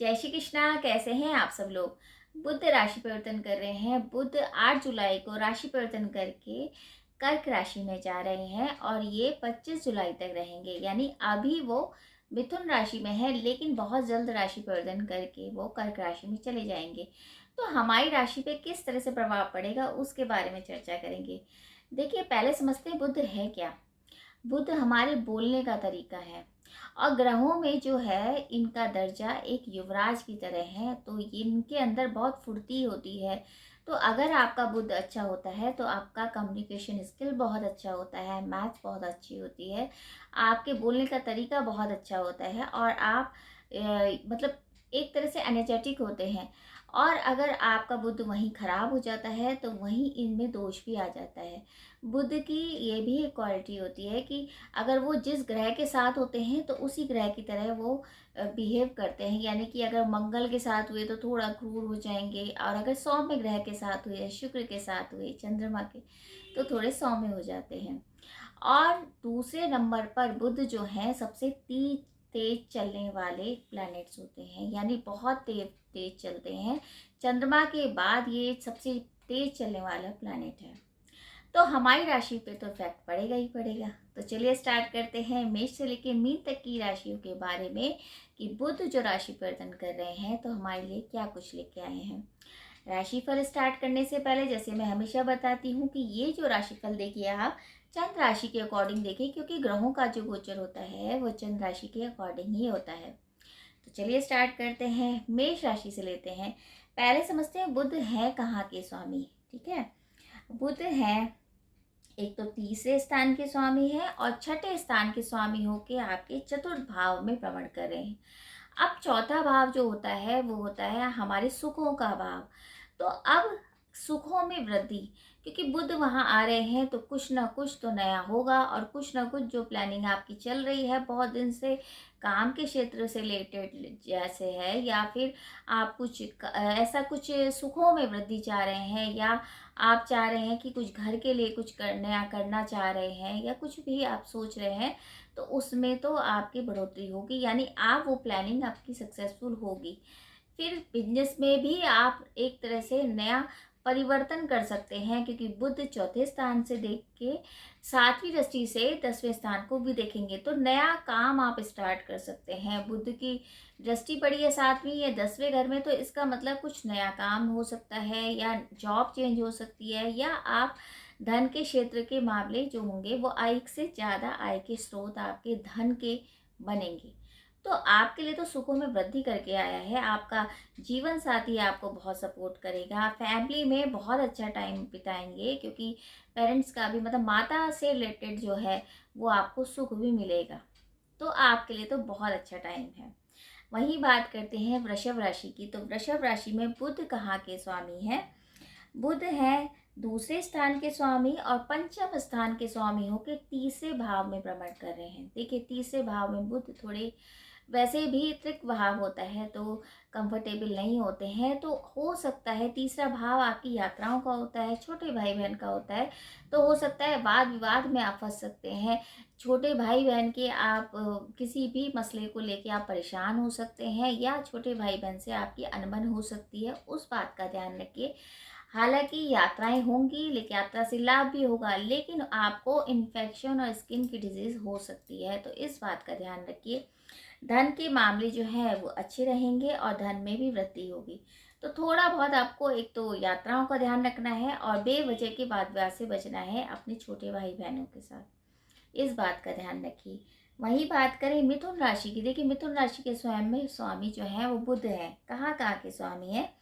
जय श्री कृष्णा। कैसे हैं आप सब लोग। बुध राशि परिवर्तन कर रहे हैं। बुध 8 जुलाई को राशि परिवर्तन करके कर्क राशि में जा रहे हैं और ये 25 जुलाई तक रहेंगे। यानी अभी वो मिथुन राशि में है, लेकिन बहुत जल्द राशि परिवर्तन करके वो कर्क राशि में चले जाएंगे। तो हमारी राशि पे किस तरह से प्रभाव पड़ेगा उसके बारे में चर्चा करेंगे। देखिए, पहले समझते हैं बुध है क्या। बुध हमारे बोलने का तरीका है और ग्रहों में जो है इनका दर्जा एक युवराज की तरह है, तो इनके अंदर बहुत फुर्ती होती है। तो अगर आपका बुध अच्छा होता है तो आपका कम्युनिकेशन स्किल बहुत अच्छा होता है, मैथ्स बहुत अच्छी होती है, आपके बोलने का तरीका बहुत अच्छा होता है और आप मतलब एक तरह से एनर्जेटिक होते हैं। और अगर आपका बुध वहीं खराब हो जाता है तो वहीं इनमें दोष भी आ जाता है। बुध की ये भी एक क्वालिटी होती है कि अगर वो जिस ग्रह के साथ होते हैं तो उसी ग्रह की तरह वो बिहेव करते हैं। यानी कि अगर मंगल के साथ हुए तो थोड़ा क्रूर हो जाएंगे, और अगर सौम्य ग्रह के साथ हुए, शुक्र के साथ हुए, चंद्रमा के, तो थोड़े सौम्य हो जाते हैं। और दूसरे नंबर पर बुध जो है सबसे तेज चलने वाले प्लैनेट्स होते हैं, यानी बहुत तेज तेज चलते हैं। चंद्रमा के बाद ये सबसे तेज चलने वाला प्लैनेट है। तो हमारी राशि पे तो इफेक्ट पड़ेगा ही पड़ेगा। तो चलिए स्टार्ट करते हैं मेष से लेकर मीन तक की राशियों के बारे में कि बुध जो राशि परिवर्तन कर रहे हैं तो हमारे लिए क्या कुछ लेके आए हैं। राशिफल स्टार्ट करने से पहले जैसे मैं हमेशा बताती हूँ कि ये जो राशिफल देखिए आप चंद्र राशि के अकॉर्डिंग देखिए, क्योंकि ग्रहों का जो गोचर होता है वो चंद्र राशि के अकॉर्डिंग ही होता है। तो चलिए स्टार्ट करते हैं, मेष राशि से लेते हैं। पहले समझते हैं बुध है कहाँ के स्वामी। ठीक है, बुध है एक तो तीसरे स्थान के स्वामी है और छठे स्थान के स्वामी होके आपके चतुर्थ भाव में भ्रमण कर रहे हैं। अब चौथा भाव जो होता है वो होता है हमारे सुखों का भाव। तो अब सुखों में वृद्धि, क्योंकि बुध वहां आ रहे हैं तो कुछ ना कुछ तो नया होगा, और कुछ ना कुछ जो प्लानिंग आपकी चल रही है बहुत दिन से काम के क्षेत्र से रिलेटेड जैसे है, या फिर आप कुछ ऐसा कुछ सुखों में वृद्धि चाह रहे हैं, या आप चाह रहे हैं कि कुछ घर के लिए कुछ नया करना चाह रहे हैं, या कुछ भी आप सोच रहे हैं, तो उसमें तो आपकी बढ़ोतरी होगी, यानी आप वो प्लानिंग आपकी सक्सेसफुल होगी। फिर बिजनेस में भी आप एक तरह से नया परिवर्तन कर सकते हैं, क्योंकि बुध चौथे स्थान से देख के सातवीं दृष्टि से 10वें स्थान को भी देखेंगे, तो नया काम आप स्टार्ट कर सकते हैं। बुध की दृष्टि पड़ी है सातवीं या 10वें घर में, तो इसका मतलब कुछ नया काम हो सकता है, या जॉब चेंज हो सकती है, या आप धन के क्षेत्र के मामले जो होंगे वो आय से ज़्यादा आय के स्रोत आपके धन के बनेंगे। तो आपके लिए तो सुखों में वृद्धि करके आया है। आपका जीवन साथी आपको बहुत सपोर्ट करेगा, फैमिली में बहुत अच्छा टाइम बिताएंगे, क्योंकि पेरेंट्स का भी मतलब माता से रिलेटेड जो है वो आपको सुख भी मिलेगा। तो आपके लिए तो बहुत अच्छा टाइम है। वहीं बात करते हैं वृषभ राशि की। तो वृषभ राशि में बुध कहाँ के स्वामी हैं। बुध है दूसरे स्थान के स्वामी और पंचम स्थान के स्वामी होकर तीसरे भाव में भ्रमण कर रहे हैं। देखिए, तीसरे भाव में बुध थोड़े वैसे भी त्रिक भाव होता है तो कंफर्टेबल नहीं होते हैं, तो हो सकता है तीसरा भाव आपकी यात्राओं का होता है, छोटे भाई बहन का होता है, तो हो सकता है वाद विवाद में आप फंस सकते हैं। छोटे भाई बहन के आप किसी भी मसले को लेके आप परेशान हो सकते हैं, या छोटे भाई बहन से आपकी अनबन हो सकती है, उस बात का ध्यान रखिए। हालांकि यात्राएं होंगी, लेकिन यात्रा से लाभ भी होगा, लेकिन आपको इन्फेक्शन और स्किन की डिजीज हो सकती है, तो इस बात का ध्यान रखिए। धन के मामले जो है वो अच्छे रहेंगे और धन में भी वृद्धि होगी। तो थोड़ा बहुत आपको एक तो यात्राओं का ध्यान रखना है और बेवजह के वाद विवाद से बचना है अपने छोटे भाई बहनों के साथ, इस बात का ध्यान रखिए। वही बात करें मिथुन राशि की। देखिए, मिथुन राशि के स्वयं में स्वामी जो है वो बुध है। कहाँ कहाँ के स्वामी है,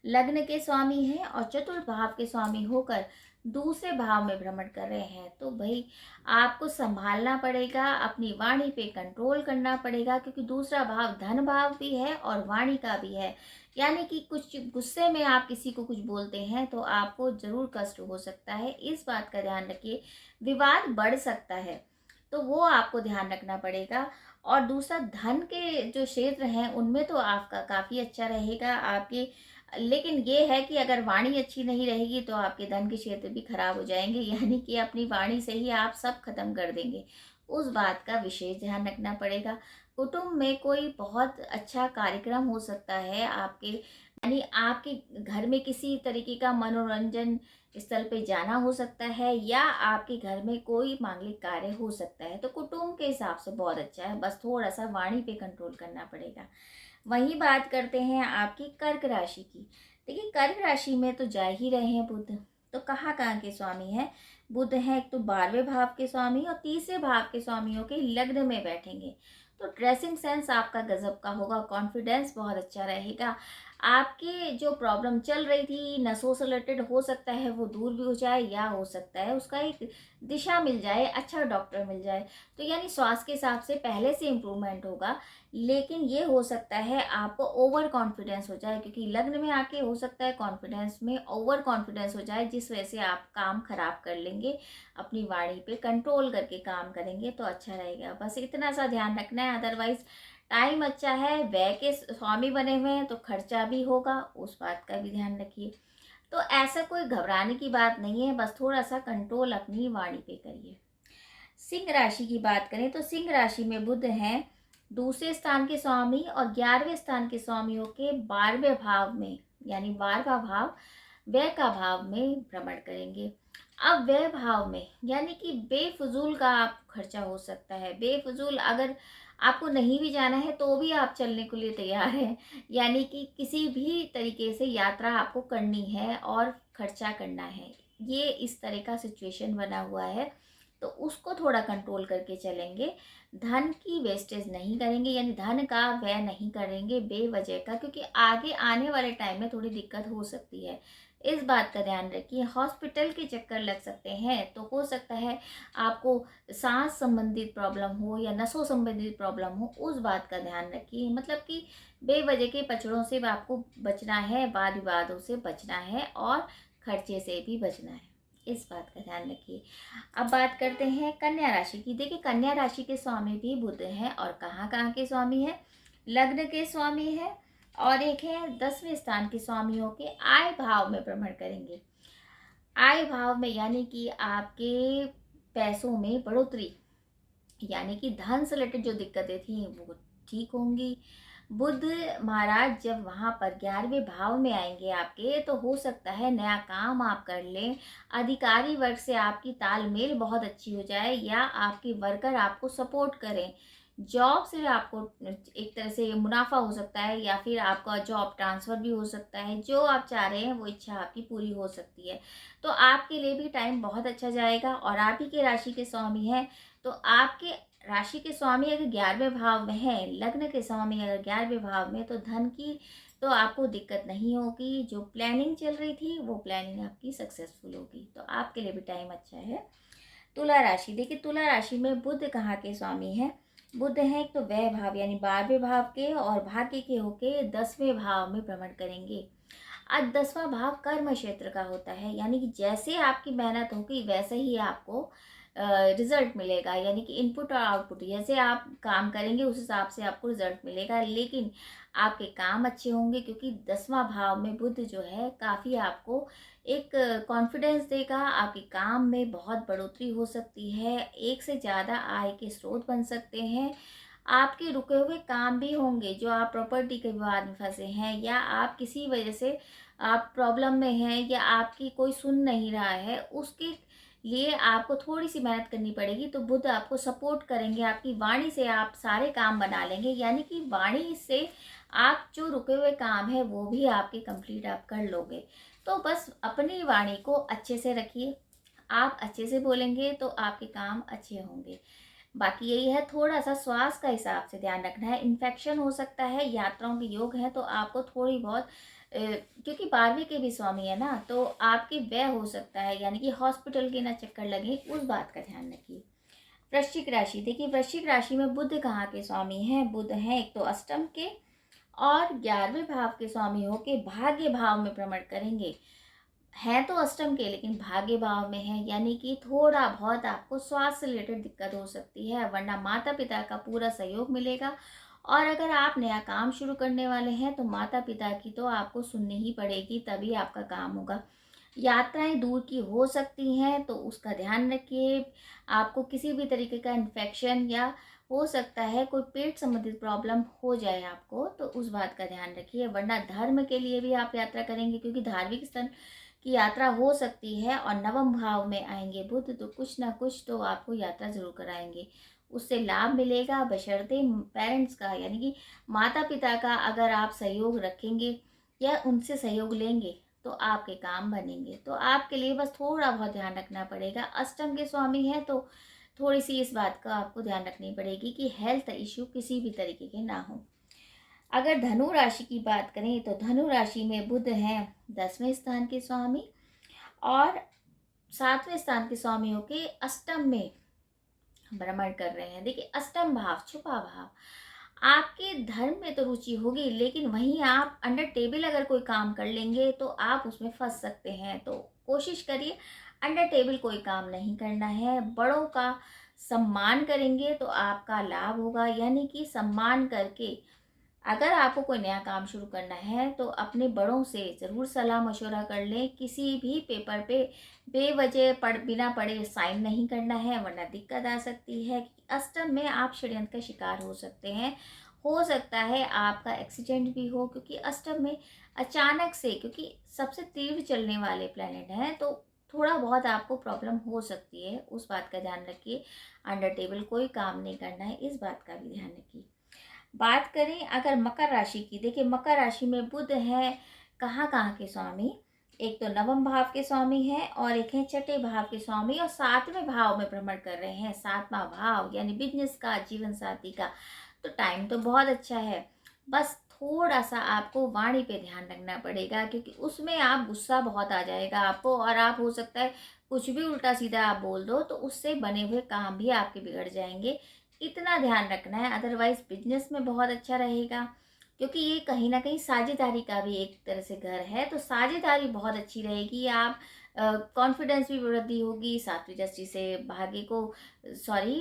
लग्न के स्वामी हैं और चतुर्थ भाव के स्वामी होकर दूसरे भाव में भ्रमण कर रहे हैं। तो भाई आपको संभालना पड़ेगा, अपनी वाणी पे कंट्रोल करना पड़ेगा, क्योंकि दूसरा भाव धन भाव भी है और वाणी का भी है। यानी कि कुछ गुस्से में आप किसी को कुछ बोलते हैं तो आपको जरूर कष्ट हो सकता है, इस बात का ध्यान रखिए। विवाद बढ़ सकता है, तो वो आपको ध्यान रखना पड़ेगा। और दूसरा, धन के जो क्षेत्र हैं उनमें तो आपका काफ़ी अच्छा रहेगा आपके, लेकिन ये है कि अगर वाणी अच्छी नहीं रहेगी तो आपके धन के क्षेत्र भी खराब हो जाएंगे, यानी कि अपनी वाणी से ही आप सब खत्म कर देंगे, उस बात का विशेष ध्यान रखना पड़ेगा। कुटुंब में कोई बहुत अच्छा कार्यक्रम हो सकता है आपके, यानी आपके घर में किसी तरीके का मनोरंजन स्थल पे जाना हो सकता है, या आपके घर में कोई मांगलिक कार्य हो सकता है। तो कुटुंब के हिसाब से बहुत अच्छा है, बस थोड़ा सा वाणी पे कंट्रोल करना पड़ेगा। वहीं बात करते हैं आपकी कर्क राशि की। देखिए, कर्क राशि में तो जा ही रहे हैं बुध, तो कहाँ कहाँ के स्वामी हैं? बुध हैं एक तो 12वें भाव के स्वामी, और 30वें भाव के स्वामियों के लग्न में बैठेंगे। तो ड्रेसिंग सेंस आपका गजब का होगा, कॉन्फिडेंस बहुत अच्छा रहेगा। आपकी जो प्रॉब्लम चल रही थी नसों से रिलेटेड, हो सकता है वो दूर भी हो जाए, या हो सकता है उसका एक दिशा मिल जाए, अच्छा डॉक्टर मिल जाए। तो यानी स्वास्थ्य के हिसाब से पहले से इम्प्रूवमेंट होगा। लेकिन ये हो सकता है आपको ओवर कॉन्फिडेंस हो जाए, क्योंकि लग्न में आके हो सकता है कॉन्फिडेंस में ओवर कॉन्फिडेंस हो जाए, जिस वजह से आप काम खराब कर लेंगे। अपनी वाणी पे कंट्रोल करके काम करेंगे तो अच्छा रहेगा, बस इतना सा ध्यान रखना है। अदरवाइज टाइम अच्छा है, व्यय के स्वामी बने हुए हैं तो खर्चा भी होगा, उस बात का भी ध्यान रखिए। तो ऐसा कोई घबराने की बात नहीं है, बस थोड़ा सा कंट्रोल अपनी वाणी पे करिए। सिंह राशि की बात करें तो सिंह राशि में बुध हैं दूसरे स्थान के स्वामी, और 11वें स्थान के स्वामियों के 12वें भाव में, यानी 12वां भाव व्यय का भाव में भ्रमण करेंगे। अब व्यय भाव में यानी कि बेफजूल का आप खर्चा हो सकता है। बेफजूल अगर आपको नहीं भी जाना है तो भी आप चलने के लिए तैयार हैं, यानी कि किसी भी तरीके से यात्रा आपको करनी है और खर्चा करना है, ये इस तरह का सिचुएशन बना हुआ है। तो उसको थोड़ा कंट्रोल करके चलेंगे। धन की वेस्टेज नहीं करेंगे, यानी धन का व्यय नहीं करेंगे बेवजह का, क्योंकि आगे आने वाले टाइम में थोड़ी दिक्कत हो सकती है। इस बात का ध्यान रखिए। हॉस्पिटल के चक्कर लग सकते हैं, तो हो सकता है आपको सांस संबंधित प्रॉब्लम हो या नसों संबंधित प्रॉब्लम हो, उस बात का ध्यान रखिए। मतलब कि बेवजह के पचड़ों से आपको बचना है, वाद विवादों से बचना है, और खर्चे से भी बचना है, इस बात का ध्यान रखिए। अब बात करते हैं कन्या राशि की। देखिए, कन्या राशि के स्वामी भी बुध हैं, और कहाँ कहाँ के स्वामी हैं? लग्न के स्वामी हैं, और एक है 10वें स्थान के स्वामियों के आय भाव में भ्रमण करेंगे। आय भाव में यानी कि आपके पैसों में बढ़ोतरी, यानी कि धन से रिलेटेड जो दिक्कतें थी वो ठीक होंगी। बुध महाराज जब वहाँ पर 11वें भाव में आएंगे आपके, तो हो सकता है नया काम आप कर लें, अधिकारी वर्ग से आपकी तालमेल बहुत अच्छी हो जाए, या आपके वर्कर आपको सपोर्ट करें। जॉब से आपको एक तरह से मुनाफा हो सकता है, या फिर आपका जॉब ट्रांसफ़र भी हो सकता है। जो आप चाह रहे हैं वो इच्छा आपकी पूरी हो सकती है। तो आपके लिए भी टाइम बहुत अच्छा जाएगा, और आप ही के राशि के स्वामी हैं, तो आपके राशि के स्वामी अगर 11वें भाव में है, लग्न के स्वामी अगर 11वें भाव में, तो धन की तो आपको दिक्कत नहीं होगी। जो प्लानिंग चल रही थी वो प्लानिंग आपकी सक्सेसफुल होगी, तो आपके लिए भी टाइम अच्छा है। तुला राशि। देखिए, तुला राशि में बुध कहाँ के स्वामी हैं? बुध हैं एक तो व्यय भाव यानी 12वें भाव के, और भाग्य के होके 10वें भाव में भ्रमण करेंगे। आज 10वां भाव कर्म क्षेत्र का होता है, यानी कि जैसे आपकी मेहनत होगी वैसे ही आपको रिजल्ट मिलेगा, यानी कि इनपुट और आउटपुट, जैसे आप काम करेंगे उस हिसाब से आपको रिजल्ट मिलेगा। लेकिन आपके काम अच्छे होंगे, क्योंकि 10वां भाव में बुध जो है काफ़ी आपको एक कॉन्फिडेंस देगा। आपके काम में बहुत बढ़ोतरी हो सकती है, एक से ज़्यादा आय के स्रोत बन सकते हैं। आपके रुके हुए काम भी होंगे, जो आप प्रॉपर्टी के विवाद में फंसे हैं, या आप किसी वजह से आप प्रॉब्लम में हैं, या आपकी कोई सुन नहीं रहा है, उसके लिए आपको थोड़ी सी मेहनत करनी पड़ेगी। तो बुध आपको सपोर्ट करेंगे, आपकी वाणी से आप सारे काम बना लेंगे, यानी कि वाणी से आप जो रुके हुए काम है वो भी आपके कंप्लीट आप कर लोगे। तो बस अपनी वाणी को अच्छे से रखिए। आप अच्छे से बोलेंगे तो आपके काम अच्छे होंगे। बाकी यही है, थोड़ा सा स्वास्थ्य का हिसाब से ध्यान रखना है। इन्फेक्शन हो सकता है, यात्राओं के योग हैं, तो आपको थोड़ी बहुत क्योंकि 12वें के भी स्वामी है ना, तो आपकी व्यय हो सकता है, यानी कि हॉस्पिटल के ना चक्कर लगे, उस बात का ध्यान रखिए। वृश्चिक राशि। देखिए, वृश्चिक राशि में बुध कहाँ के स्वामी हैं? बुध हैं एक तो अष्टम के, और 11वें भाव के स्वामी होके भाग्य भाव में भ्रमण करेंगे। हैं तो अष्टम के, लेकिन भाग्य भाव में है, यानी कि थोड़ा बहुत आपको स्वास्थ्य से रिलेटेड दिक्कत हो सकती है, वरना माता पिता का पूरा सहयोग मिलेगा। और अगर आप नया काम शुरू करने वाले हैं तो माता पिता की तो आपको सुननी ही पड़ेगी, तभी आपका काम होगा। यात्राएं दूर की हो सकती हैं, तो उसका ध्यान रखिए। आपको किसी भी तरीके का इन्फेक्शन या हो सकता है कोई पेट संबंधित प्रॉब्लम हो जाए आपको, तो उस बात का ध्यान रखिए। वरना धर्म के लिए भी आप यात्रा करेंगे, क्योंकि धार्मिक स्थल की यात्रा हो सकती है और नवम भाव में आएंगे बुध, तो कुछ ना कुछ तो आपको यात्रा जरूर कराएंगे। उससे लाभ मिलेगा, बशर्ते पेरेंट्स का यानी कि माता पिता का अगर आप सहयोग रखेंगे या उनसे सहयोग लेंगे तो आपके काम बनेंगे। तो आपके लिए बस थोड़ा बहुत ध्यान रखना पड़ेगा। अष्टम के स्वामी हैं तो थोड़ी सी इस बात का आपको ध्यान रखनी पड़ेगी कि हेल्थ इश्यू किसी भी तरीके के ना हो। अगर धनु राशि की बात करें तो धनु राशि में बुध हैं 10वें स्थान के स्वामी और 7वें स्थान के स्वामी होके अष्टम में भ्रमण कर रहे हैं। देखिए, अष्टम भाव छुपा भाव, आपके धर्म में तो रुचि होगी, लेकिन वहीं आप अंडर टेबल अगर कोई काम कर लेंगे तो आप उसमें फंस सकते हैं। तो कोशिश करिए अंडर टेबल कोई काम नहीं करना है। बड़ों का सम्मान करेंगे तो आपका लाभ होगा, यानी कि सम्मान करके अगर आपको कोई नया काम शुरू करना है तो अपने बड़ों से ज़रूर सलाह मशवरा कर लें। किसी भी पेपर पे बेवजह बिना पढ़े साइन नहीं करना है, वरना दिक्कत आ सकती है। अष्टम में आप षड्यंत्र का शिकार हो सकते हैं। हो सकता है आपका एक्सीडेंट भी हो, क्योंकि अष्टम में अचानक से, क्योंकि सबसे तीव्र चलने वाले प्लैनेट हैं, तो थोड़ा बहुत आपको प्रॉब्लम हो सकती है। उस बात का ध्यान रखिए। अंडर टेबल कोई काम नहीं करना है, इस बात का भी ध्यान रखिए। बात करें अगर मकर राशि की, देखिए मकर राशि में बुध है कहाँ कहाँ के स्वामी, एक तो नवम भाव के स्वामी हैं और एक है छठे भाव के स्वामी और 7वें भाव में भ्रमण कर रहे हैं। 7वां भाव यानी बिजनेस का, जीवन साथी का, तो टाइम तो बहुत अच्छा है। बस थोड़ा सा आपको वाणी पे ध्यान रखना पड़ेगा, क्योंकि उसमें आप गुस्सा बहुत आ जाएगा आपको और आप हो सकता है कुछ भी उल्टा सीधा आप बोल दो, तो उससे बने हुए काम भी आपके बिगड़ जाएंगे। इतना ध्यान रखना है। अदरवाइज बिजनेस में बहुत अच्छा रहेगा, क्योंकि ये कहीं ना कहीं साझेदारी का भी एक तरह से घर है, तो साझेदारी बहुत अच्छी रहेगी। आप कॉन्फिडेंस भी वृद्धि होगी। सातवीं दृष्टि से भाग्य को, सॉरी,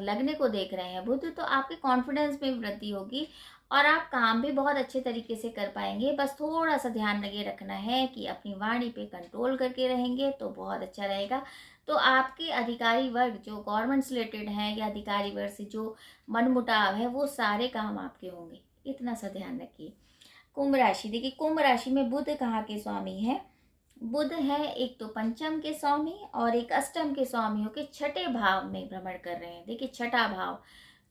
लगने को देख रहे हैं बुध, तो आपके कॉन्फिडेंस में वृद्धि होगी और आप काम भी बहुत अच्छे तरीके से कर पाएंगे। बस थोड़ा सा ध्यान ये रखना है कि अपनी वाणी पे कंट्रोल करके रहेंगे तो बहुत अच्छा रहेगा। तो आपके अधिकारी वर्ग जो गवर्नमेंट से रिलेटेड हैं या अधिकारी वर्ग से जो मनमुटाव है, वो सारे काम आपके होंगे। इतना सा ध्यान रखिए। कुंभ राशि, देखिए कुंभ राशि में बुध कहाँ के स्वामी हैं? बुध है एक तो पंचम के स्वामी और एक अष्टम के स्वामियों के छठे भाव में भ्रमण कर रहे हैं। देखिए छठा भाव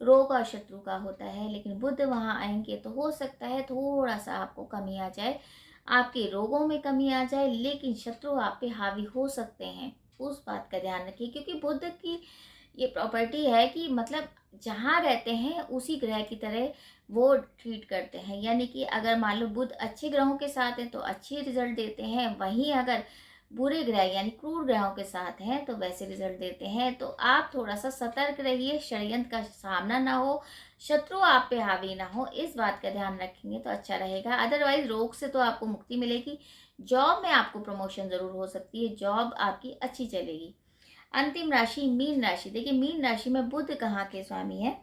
रोग और शत्रु का होता है, लेकिन बुध वहां आएंगे तो हो सकता है थोड़ा सा आपको कमी आ जाए, आपके रोगों में कमी आ जाए, लेकिन शत्रु आप पे हावी हो सकते हैं। उस बात का ध्यान रखिए, क्योंकि बुध की ये प्रॉपर्टी है कि मतलब जहाँ रहते हैं उसी ग्रह की तरह वो ट्रीट करते हैं। यानी कि अगर मान लो बुध अच्छे ग्रहों के साथ हैं तो अच्छे रिजल्ट देते हैं, वहीं अगर बुरे ग्रह यानी क्रूर ग्रहों के साथ हैं तो वैसे रिजल्ट देते हैं। तो आप थोड़ा सा सतर्क रहिए, षड्यंत्र का सामना ना हो, शत्रु आप पे हावी ना हो, इस बात का ध्यान रखेंगे तो अच्छा रहेगा। अदरवाइज रोग से तो आपको मुक्ति मिलेगी। जॉब में आपको प्रमोशन जरूर हो सकती है, जॉब आपकी अच्छी चलेगी। अंतिम राशि मीन राशि, देखिए मीन राशि में बुध कहाँ के स्वामी है?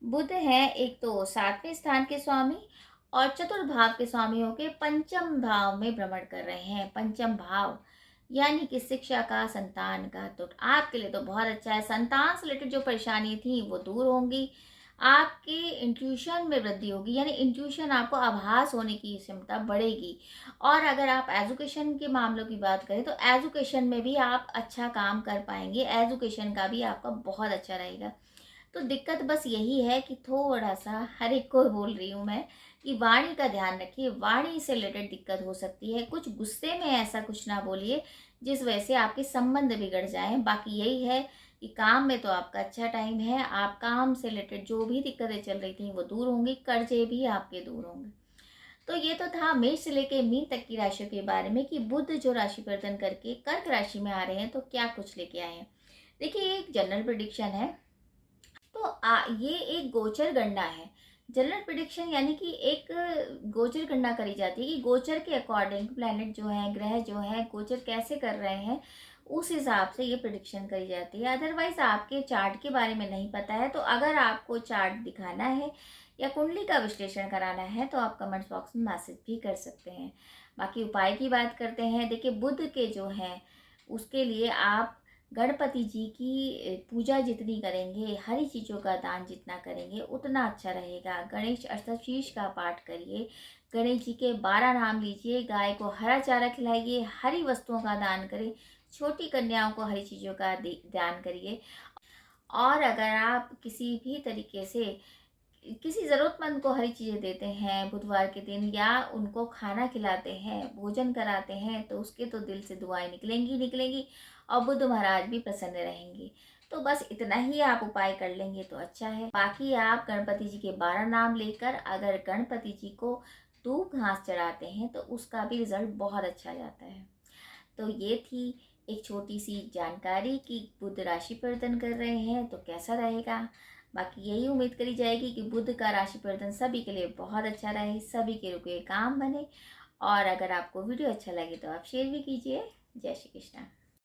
बुध है एक तो 7वें स्थान के स्वामी और चतुर्भाव के स्वामियों के पंचम भाव में भ्रमण कर रहे हैं। पंचम भाव यानी कि शिक्षा का, संतान का, तो आपके लिए तो बहुत अच्छा है। संतान से रिलेटेड जो परेशानी थी वो दूर होंगी। आपके इंट्यूशन में वृद्धि होगी, यानी इंट्यूशन, आपको आभास होने की क्षमता बढ़ेगी। और अगर आप एजुकेशन के मामलों की बात करें तो एजुकेशन में भी आप अच्छा काम कर पाएंगे। एजुकेशन का भी आपका बहुत अच्छा रहेगा। तो दिक्कत बस यही है कि थोड़ा सा, हर एक को बोल रही हूँ मैं, कि वाणी का ध्यान रखिए। वाणी से रिलेटेड दिक्कत हो सकती है। कुछ गुस्से में ऐसा कुछ ना बोलिए जिस वजह से आपके संबंध बिगड़ जाए। बाकी यही है कि काम में तो आपका अच्छा टाइम है। आप काम से रिलेटेड जो भी दिक्कतें चल रही थी वो दूर होंगी, कर्जे भी आपके दूर होंगे। तो ये तो था मेष से लेके मीन तक की राशियों के बारे में कि बुध जो राशि परिवर्तन करके कर्क राशि में आ रहे हैं तो क्या कुछ लेके आए हैं। देखिए ये एक जनरल प्रिडिक्शन है, तो ये एक गोचर गणना है। जनरल प्रिडिक्शन यानी कि एक गोचर गणना करी जाती है कि गोचर के अकॉर्डिंग प्लैनेट जो है, ग्रह जो है, गोचर कैसे कर रहे हैं, उस हिसाब से ये प्रिडिक्शन करी जाती है। अदरवाइज आपके चार्ट के बारे में नहीं पता है तो अगर आपको चार्ट दिखाना है या कुंडली का विश्लेषण कराना है तो आप कमेंट्स बॉक्स में मैसेज भी कर सकते हैं। बाकी उपाय की बात करते हैं। देखिए बुध के जो हैं उसके लिए आप गणपति जी की पूजा जितनी करेंगे, हरी चीज़ों का दान जितना करेंगे उतना अच्छा रहेगा। गणेश अष्टशीष का पाठ करिए, गणेश जी के 12 नाम लीजिए, गाय को हरा चारा खिलाइए, हरी वस्तुओं का दान करें, छोटी कन्याओं को हरी चीज़ों का दान करिए। और अगर आप किसी भी तरीके से किसी ज़रूरतमंद को हरी चीज़ें देते हैं बुधवार के दिन, या उनको खाना खिलाते हैं, भोजन कराते हैं, तो उसके तो दिल से दुआएं निकलेंगी निकलेंगी और बुध महाराज भी प्रसन्न रहेंगे। तो बस इतना ही आप उपाय कर लेंगे तो अच्छा है। बाकी आप गणपति जी के 12 नाम लेकर अगर गणपति जी को दूब घास चढ़ाते हैं तो उसका भी रिजल्ट बहुत अच्छा जाता है। तो ये थी एक छोटी सी जानकारी कि बुध राशि परिवर्तन कर रहे हैं तो कैसा रहेगा। बाकी यही उम्मीद करी जाएगी कि बुध का राशि परिवर्तन सभी के लिए बहुत अच्छा रहे, सभी के रुके काम बने। और अगर आपको वीडियो अच्छा लगे तो आप शेयर भी कीजिए। जय श्री कृष्णा।